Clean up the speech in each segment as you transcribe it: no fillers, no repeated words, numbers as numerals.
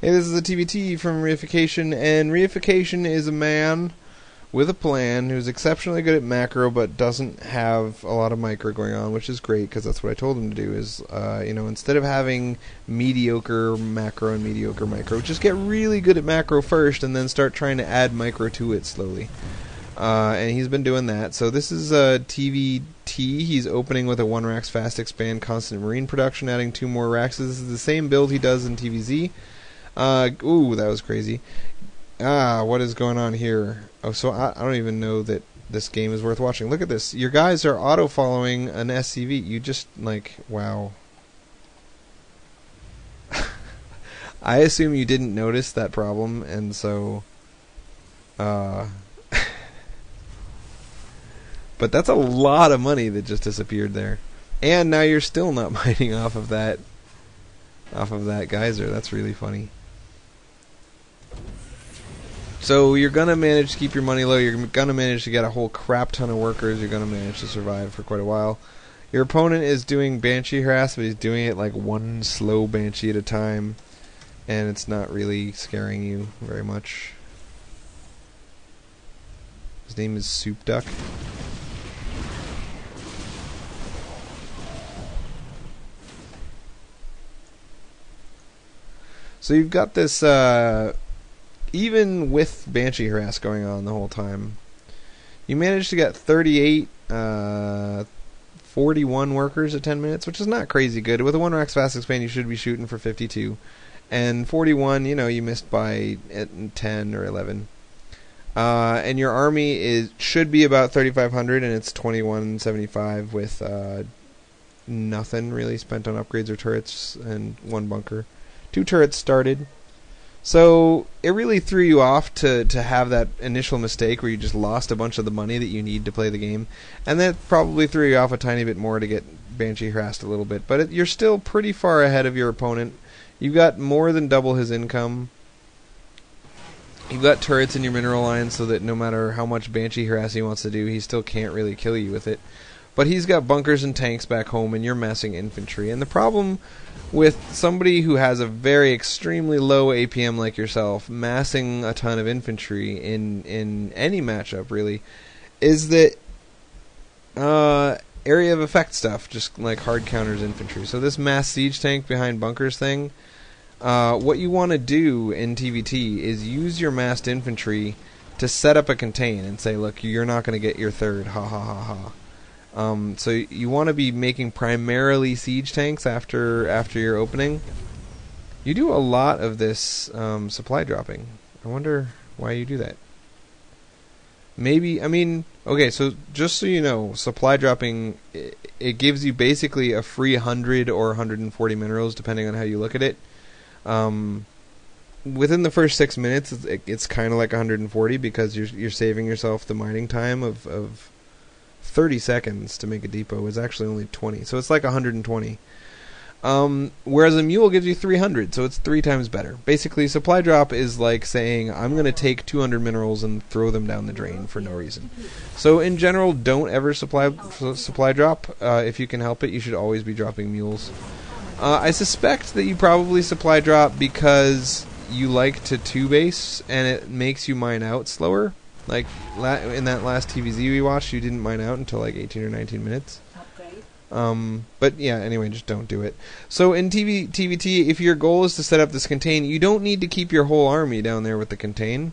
Hey, this is the TvT from reification, and reification is a man with a plan who's exceptionally good at macro but doesn't have a lot of micro going on, which is great because that's what I told him to do is, instead of having mediocre macro and mediocre micro, just get really good at macro first and then start trying to add micro to it slowly. And he's been doing that. So this is TvT. He's opening with a 1 racks fast expand constant marine production, adding 2 more racks. This is the same build he does in TvZ. Ooh, that was crazy. What is going on here? Oh, so I don't even know that this game is worth watching. Look at this. Your guys are auto-following an SCV. You just, wow. I assume you didn't notice that problem, and so, but that's a lot of money that just disappeared there. And now you're still not mining off of that geyser. That's really funny. So you're going to manage to keep your money low. You're going to manage to get a whole crap ton of workers. You're going to manage to survive for quite a while. Your opponent is doing Banshee harass, but he's doing it like one slow Banshee at a time. And it's not really scaring you very much. His name is Soup Duck. So you've got this... even with Banshee harass going on the whole time, you managed to get 38, 41 workers at 10 minutes, which is not crazy good. With a 1 racks fast expand, you should be shooting for 52. And 41, you missed by 10 or 11. And your army should be about 3,500, and it's 2,175 with nothing really spent on upgrades or turrets and 1 bunker. 2 turrets started. So it really threw you off to have that initial mistake where you just lost a bunch of the money that you need to play the game. And that probably threw you off a tiny bit more to get Banshee harassed a little bit. But you're still pretty far ahead of your opponent. You've got more than double his income. You've got turrets in your mineral line so that no matter how much Banshee harass he wants to do, he still can't really kill you with it. But he's got bunkers and tanks back home, and you're massing infantry. And the problem with somebody who has a very extremely low APM like yourself, massing a ton of infantry in any matchup, really, is that area of effect stuff, just like hard counters infantry. So this mass siege tank behind bunkers thing, what you want to do in TvT is use your massed infantry to set up a contain and say, look, you're not going to get your third, ha ha ha ha. So you want to be making primarily siege tanks after your opening. You do a lot of this supply dropping. I wonder why you do that. Maybe, okay, so just so you know, supply dropping, it gives you basically a free 100 or 140 minerals, depending on how you look at it. Within the first 6 minutes, it's kind of like 140 because you're saving yourself the mining time of 30 seconds to make a depot. Is actually only 20, so it's like 120. Whereas a mule gives you 300, so it's 3 times better. Basically, supply drop is like saying, I'm going to take 200 minerals and throw them down the drain for no reason. So in general, don't ever supply drop. If you can help it, you should always be dropping mules. I suspect that you probably supply drop because you like to 2-base, and it makes you mine out slower. Like, in that last TvZ we watched, you didn't mine out until like 18 or 19 minutes. But yeah, anyway, just don't do it. So in TvT, if your goal is to set up this contain, you don't need to keep your whole army down there with the contain.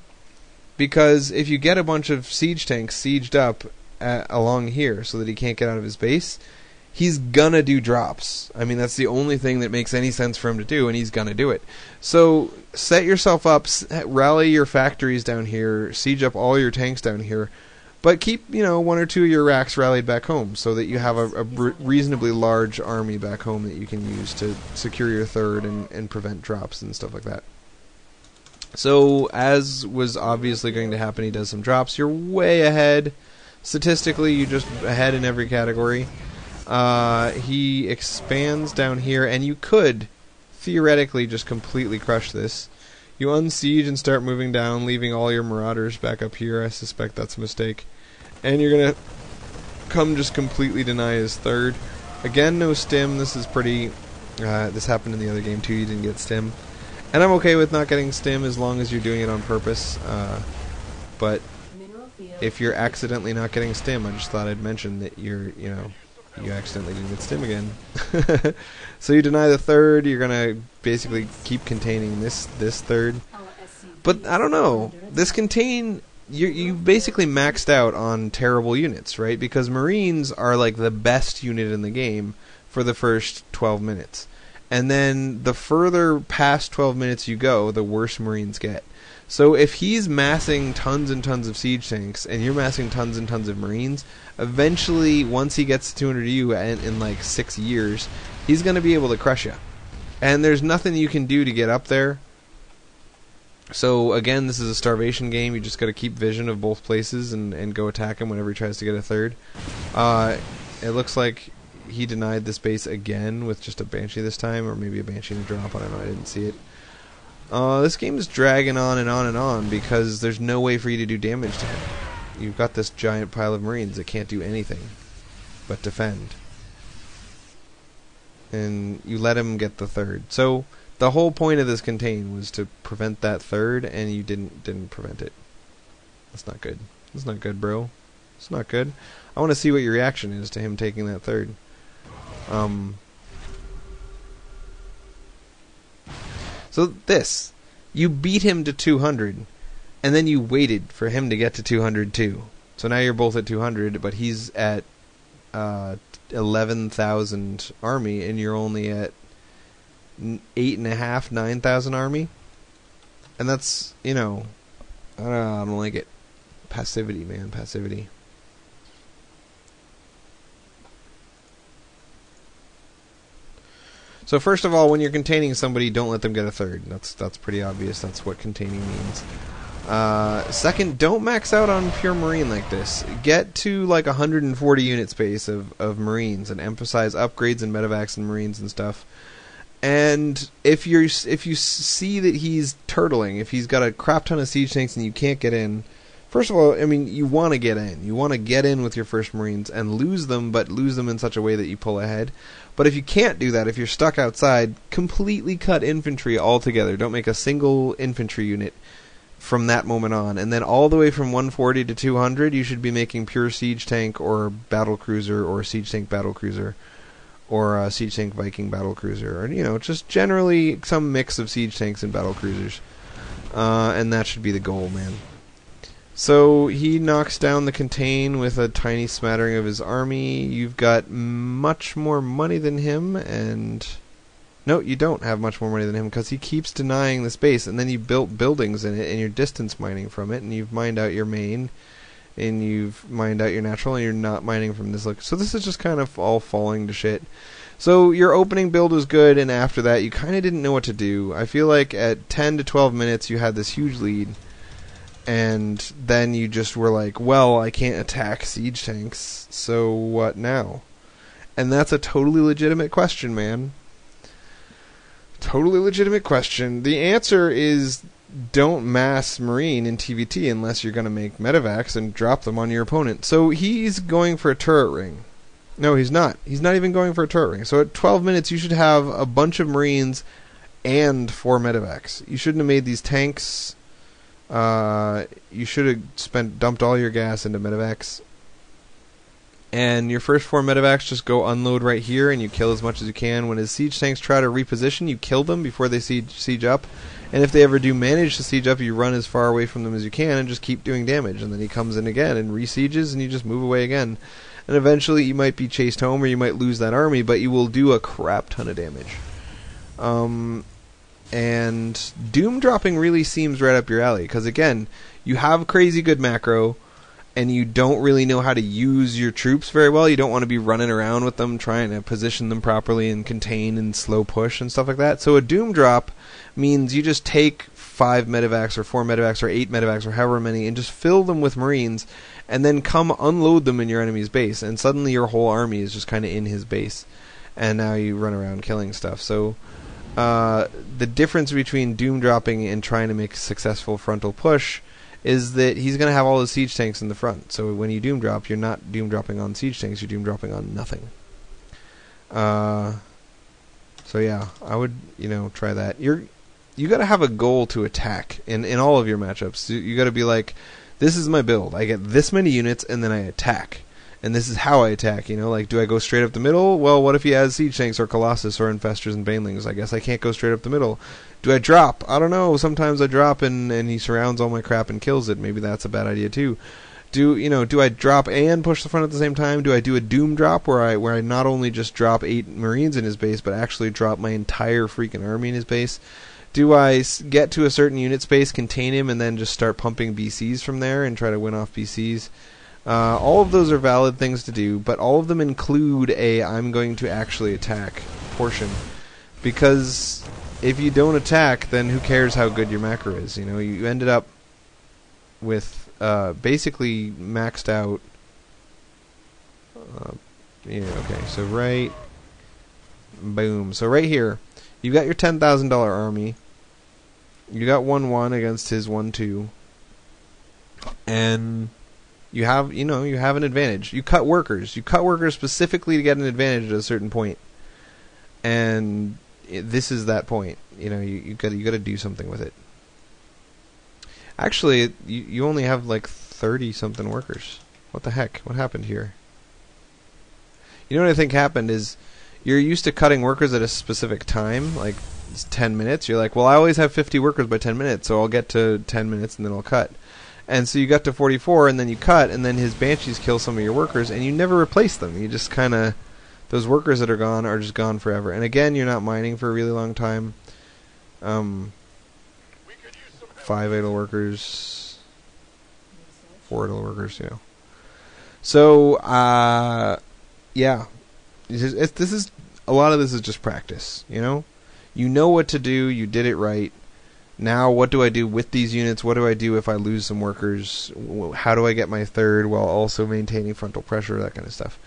Because if you get a bunch of siege tanks sieged up along here so that he can't get out of his base, he's gonna do drops. That's the only thing that makes any sense for him to do, and he's gonna do it. So set yourself up, rally your factories down here, siege up all your tanks down here, but keep 1 or 2 of your racks rallied back home so that you have a reasonably large army back home that you can use to secure your third and prevent drops and stuff like that. So as was obviously going to happen, he does some drops. You're way ahead. Statistically, you're just ahead in every category. He expands down here, and you could theoretically just completely crush this. You unsiege and start moving down, leaving all your marauders back up here. I suspect that's a mistake. And you're gonna come just completely deny his third. Again, no stim. This is pretty... this happened in the other game too. You didn't get stim. And I'm okay with not getting stim as long as you're doing it on purpose. But if you're accidentally not getting stim, I just thought I'd mention that you accidentally didn't get stim again. So you deny the third, you're gonna basically keep containing this third. But I don't know. This contain, you basically maxed out on terrible units, right? Because Marines are like the best unit in the game for the first 12 minutes. And then the further past 12 minutes you go, the worse Marines get. So if he's massing tons and tons of siege tanks, and you're massing tons and tons of Marines, eventually, once he gets to 200U in like 6 years, he's going to be able to crush you. And there's nothing you can do to get up there. So again, this is a starvation game. You just got to keep vision of both places and go attack him whenever he tries to get a third. It looks like he denied this base again with just a Banshee this time, or maybe a Banshee and a drop. I don't know. I didn't see it. This game is dragging on and on and on because there's no way for you to do damage to him. You've got this giant pile of Marines that can't do anything but defend. And you let him get the third. So the whole point of this contain was to prevent that third, and you didn't prevent it. That's not good. That's not good, bro. It's not good. I want to see what your reaction is to him taking that third. So this, you beat him to 200, and then you waited for him to get to 200 too. So now you're both at 200, but he's at 11,000 army, and you're only at 8.5, 9,000 army. And that's, I don't like it. Passivity, man, passivity. So first of all, when you're containing somebody, don't let them get a third. That's pretty obvious. That's what containing means. Second, don't max out on pure Marine like this. Get to like 140 unit space of Marines and emphasize upgrades and medevacs and Marines and stuff. And if you see that he's turtling, if he's got a crap ton of siege tanks and you can't get in, first of all, I mean, you want to get in. You want to get in with your first Marines and lose them, but lose them in such a way that you pull ahead. But if you can't do that, if you're stuck outside, completely cut infantry altogether. Don't make a single infantry unit from that moment on. And then all the way from 140 to 200, you should be making pure siege tank or battle cruiser or siege tank battle cruiser or siege tank Viking battle cruiser. Or, just generally some mix of siege tanks and battle cruisers. And that should be the goal, man. So he knocks down the contain with a tiny smattering of his army. You've got much more money than him, and no, you don't have much more money than him because he keeps denying the space, and then you built buildings in it, and you're distance mining from it, and you've mined out your main, and you've mined out your natural, and you're not mining from this. So this is just kind of all falling to shit. So your opening build was good, and after that you kind of didn't know what to do. I feel like at 10 to 12 minutes you had this huge lead. And then you just were like, well, I can't attack siege tanks, so what now? And that's a totally legitimate question, man. Totally legitimate question. The answer is don't mass Marine in TvT unless you're going to make medevacs and drop them on your opponent. So he's going for a turret ring. No, he's not. He's not even going for a turret ring. So at 12 minutes, you should have a bunch of Marines and 4 medevacs. You shouldn't have made these tanks... you should have dumped all your gas into medevacs. And your first 4 medevacs just go unload right here, and you kill as much as you can. When his siege tanks try to reposition, you kill them before they siege up. And if they ever do manage to siege up, you run as far away from them as you can and just keep doing damage. And then he comes in again and resieges, and you just move away again. And eventually you might be chased home, or you might lose that army, but you will do a crap ton of damage. And Doom dropping really seems right up your alley, because again, you have crazy good macro, and you don't really know how to use your troops very well. You don't want to be running around with them, trying to position them properly and contain and slow push and stuff like that. So a Doom drop means you just take 5 medevacs or 4 medevacs or 8 medevacs or however many and just fill them with Marines, and then come unload them in your enemy's base, and suddenly your whole army is just kind of in his base, and now you run around killing stuff. So the difference between Doom dropping and trying to make a successful frontal push is that he's going to have all his siege tanks in the front. So when you Doom drop, you're not Doom dropping on siege tanks, you're Doom dropping on nothing. So yeah, I would, try that. you got to have a goal to attack in all of your matchups. You got to be like, this is my build. I get this many units, and then I attack. And this is how I attack, you know? Like, do I go straight up the middle? Well, what if he has Siege Tanks or Colossus or Infestors and Banelings? I guess I can't go straight up the middle. Do I drop? I don't know. Sometimes I drop and he surrounds all my crap and kills it. Maybe that's a bad idea, too. Do I drop and push the front at the same time? Do I do a Doom drop where I not only just drop 8 Marines in his base, but actually drop my entire freaking army in his base? Do I get to a certain unit space, contain him, and then just start pumping BCs from there and try to win off BCs? All of those are valid things to do, but all of them include a I'm going to actually attack portion. Because if you don't attack, then who cares how good your macro is? You know, you ended up with basically maxed out. Okay, so boom. So right here, you got your $10,000 army. You got 1-1 against his 1-2, and you have an advantage. You cut workers. You cut workers specifically to get an advantage at a certain point, and this is that point. You know, you got to do something with it. Actually, you only have like 30 something workers. What the heck? What happened here? You know what I think happened is you're used to cutting workers at a specific time, like it's 10 minutes. You're like, well, I always have 50 workers by 10 minutes, so I'll get to 10 minutes and then I'll cut. And so you got to 44, and then you cut, and then his Banshees kill some of your workers, and you never replace them. You just kind of... Those workers that are gone are just gone forever. And again, you're not mining for a really long time. 5 idle workers. 4 idle workers, you know. So, yeah. A lot of this is just practice, you know? You know what to do, you did it right. Now, what do I do with these units? What do I do if I lose some workers? How do I get my third while also maintaining frontal pressure? That kind of stuff.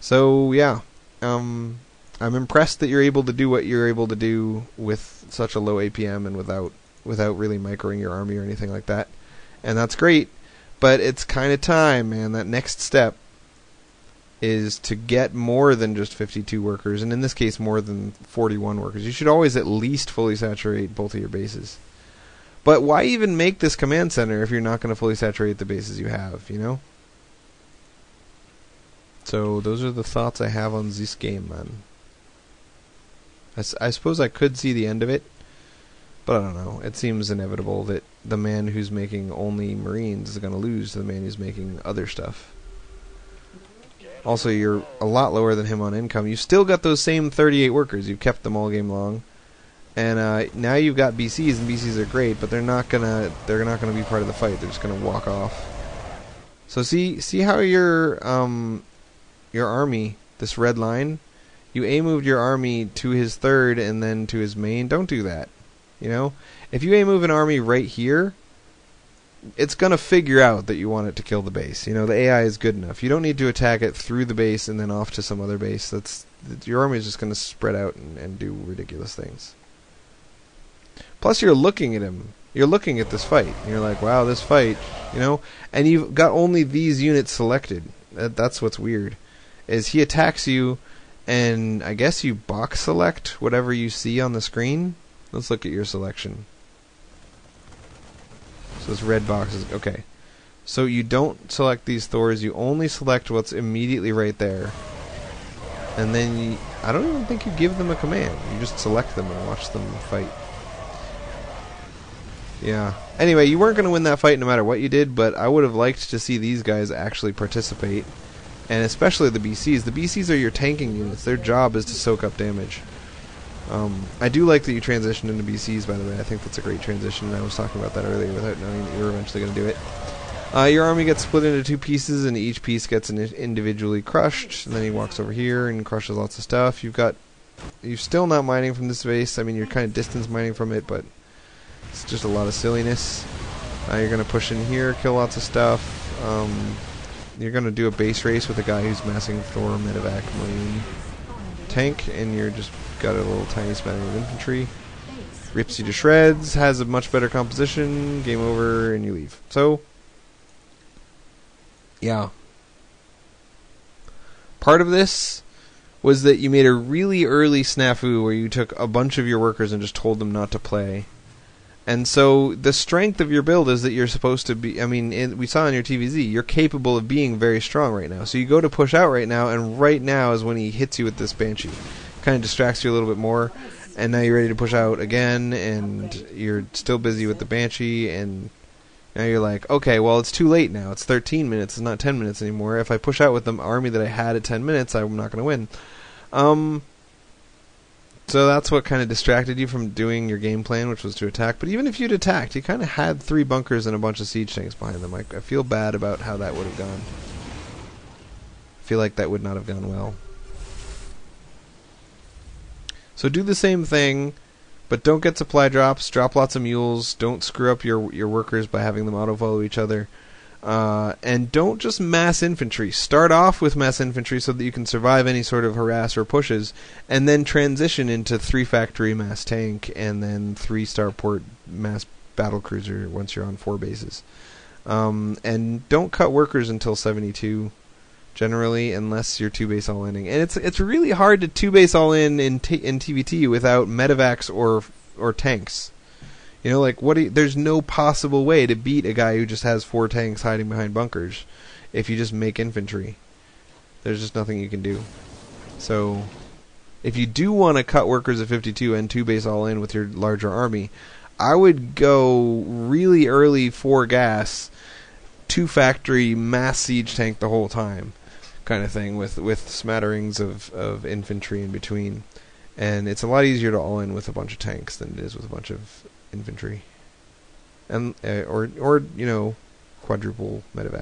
So, yeah. I'm impressed that you're able to do what you're able to do with such a low APM and without really microing your army or anything like that. And that's great. But it's kind of time, man. That next step is to get more than just 52 workers, and in this case more than 41 workers. You should always at least fully saturate both of your bases. But why even make this command center if you're not going to fully saturate the bases you have, you know? So those are the thoughts I have on this game, man. I suppose I could see the end of it, but I don't know. It seems inevitable that the man who's making only Marines is going to lose to the man who's making other stuff. Also, you're a lot lower than him on income. You've still got those same 38 workers. You've kept them all game long. And now you've got BCs, and BCs are great, but they're not gonna be part of the fight. They're just gonna walk off. So see how your army, this red line, you A-moved your army to his third and then to his main. Don't do that. You know, if you A-move an army right here, it's going to figure out that you want it to kill the base. You know, the AI is good enough. You don't need to attack it through the base and then off to some other base. Your army is just going to spread out and do ridiculous things. Plus, you're looking at him. You're looking at this fight. And you're like, wow, this fight, you know? And you've got only these units selected. That's what's weird. Is he attacks you, and I guess you box select whatever you see on the screen. Let's look at your selection. So this red box is... Okay. So you don't select these Thors. You only select what's immediately right there. And then I don't even think you give them a command. You just select them and watch them fight. Yeah. Anyway, you weren't going to win that fight no matter what you did, but I would have liked to see these guys actually participate. And especially the BCs. The BCs are your tanking units. Their job is to soak up damage. I do like that you transitioned into BCs, by the way. I think that's a great transition, and I was talking about that earlier without knowing that you were eventually going to do it. Your army gets split into 2 pieces, and each piece gets individually crushed, and then he walks over here and crushes lots of stuff. You're still not mining from this base. I mean, you're kind of distance mining from it, but it's just a lot of silliness. You're going to push in here, kill lots of stuff. You're going to do a base race with a guy who's massing Thor, Medevac, Marine, tank, and you're just got a little tiny smattering of infantry. Rips you to shreds, has a much better composition, game over, and you leave. So, yeah. Part of this was that you made a really early snafu where you took a bunch of your workers and just told them not to play. And so the strength of your build is that you're supposed to be, I mean, we saw in your TvZ, you're capable of being very strong right now. So you go to push out right now, and right now is when he hits you with this Banshee. Kind of distracts you a little bit more, and now you're ready to push out again, and you're still busy with the Banshee, and now you're like, okay, well, it's too late now. It's 13 minutes, it's not 10 minutes anymore. If I push out with the army that I had at 10 minutes, I'm not going to win. So that's what kind of distracted you from doing your game plan, which was to attack. But even if you'd attacked, you kind of had 3 bunkers and a bunch of siege tanks behind them. I feel bad about how that would have gone. I feel like that would not have gone well. So do the same thing, but don't get supply drops. Drop lots of mules. Don't screw up your workers by having them auto-follow each other. And don't just mass infantry. Start off with mass infantry so that you can survive any sort of harass or pushes, and then transition into 3 factory mass tank and then 3 starport mass battle cruiser once you're on 4 bases. And don't cut workers until 72, generally, unless you're 2-base all-inning. And it's really hard to 2-base all-in in TvT without medevacs or tanks. You know, like, there's no possible way to beat a guy who just has 4 tanks hiding behind bunkers if you just make infantry. There's just nothing you can do. So, if you do want to cut workers at 52 and 2-base all-in with your larger army, I would go really early 4 gas, 2 factory, mass siege tank the whole time, kind of thing, with smatterings of infantry in between. And it's a lot easier to all-in with a bunch of tanks than it is with a bunch of infantry, and or you know, quadruple medevac.